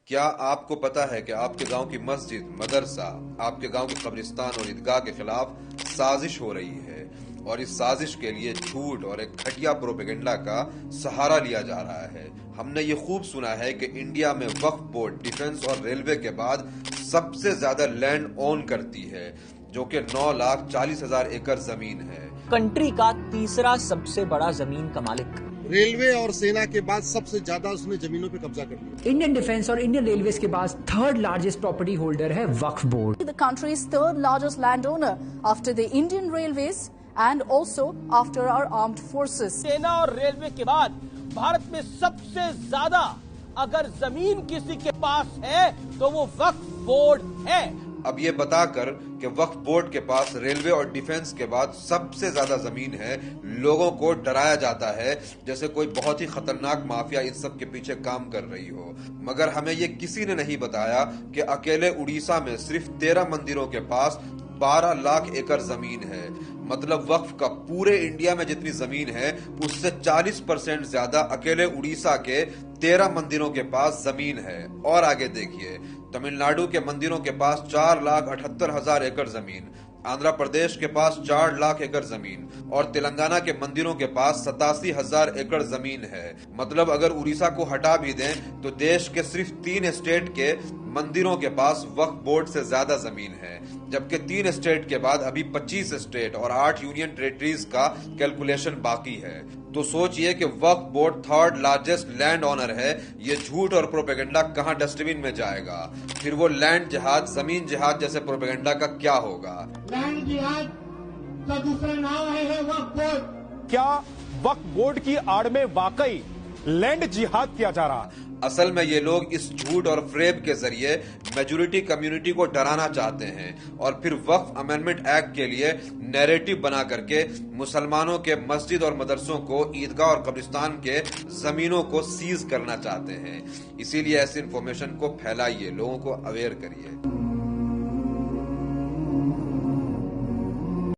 क्या आपको पता है कि आपके गांव की मस्जिद, मदरसा, आपके गांव के कब्रिस्तान और ईदगाह के खिलाफ साजिश हो रही है और इस साजिश के लिए झूठ और एक घटिया प्रोपेगेंडा का सहारा लिया जा रहा है। हमने ये खूब सुना है कि इंडिया में वक्फ बोर्ड डिफेंस और रेलवे के बाद सबसे ज्यादा लैंड ओन करती है, जो कि 9,40,000 एकड़ जमीन है। कंट्री का तीसरा सबसे बड़ा जमीन का मालिक। रेलवे और सेना के बाद सबसे ज्यादा उसने जमीनों पे कब्जा कर लिया। इंडियन डिफेंस और इंडियन रेलवेज के पास थर्ड लार्जेस्ट प्रॉपर्टी होल्डर है वक्फ board. The country's third largest landowner after the Indian Railways and also after our armed forces. सेना और रेलवे के बाद भारत में सबसे ज्यादा अगर जमीन किसी के पास है तो वो वक्फ बोर्ड है। अब ये बताकर कि वक्फ बोर्ड के पास रेलवे और डिफेंस के बाद सबसे ज्यादा जमीन है, लोगों को डराया जाता है जैसे कोई बहुत ही खतरनाक माफिया इस सब के पीछे काम कर रही हो। मगर हमें ये किसी ने नहीं बताया कि अकेले उड़ीसा में सिर्फ 13 मंदिरों के पास 12 लाख एकड़ जमीन है। मतलब वक्फ का पूरे इंडिया में जितनी जमीन है उससे 40% ज्यादा अकेले उड़ीसा के 13 मंदिरों के पास जमीन है। और आगे देखिए, तमिलनाडु के मंदिरों के पास 4,78,000 एकड़ जमीन, आंध्र प्रदेश के पास 4 लाख एकड़ जमीन और तेलंगाना के मंदिरों के पास 87,000 एकड़ जमीन है। मतलब अगर उड़ीसा को हटा भी दें तो देश के सिर्फ 3 स्टेट के मंदिरों के पास वक्फ बोर्ड से ज्यादा जमीन है, जबकि 3 स्टेट के बाद अभी 25 स्टेट और 8 यूनियन टेरिटरीज का कैलकुलेशन बाकी है। तो सोचिए कि Waqf board third largest land owner है। ये झूठ और प्रोपेगेंडा कहां डस्टबिन में जाएगा? फिर वो लैंड जिहाद, जमीन जिहाद जैसे प्रोपेगेंडा का क्या होगा? लैंड जिहाद का दूसरा नाम है वक्फ बोर्ड। क्या वक्फ बोर्ड की आड़ में वाकई लैंड जिहाद किया जा रहा है? असल में ये लोग इस झूठ और फ्रेब के जरिए मेजॉरिटी कम्युनिटी को डराना चाहते हैं और फिर वक्फ अमेंडमेंट एक्ट के लिए नैरेटिव बना करके मुसलमानों के मस्जिद और मदरसों को, ईदगाह और कब्रिस्तान के जमीनों को सीज करना चाहते हैं। इसीलिए ऐसी इंफॉर्मेशन को फैलाइए, लोगों को अवेयर करिए।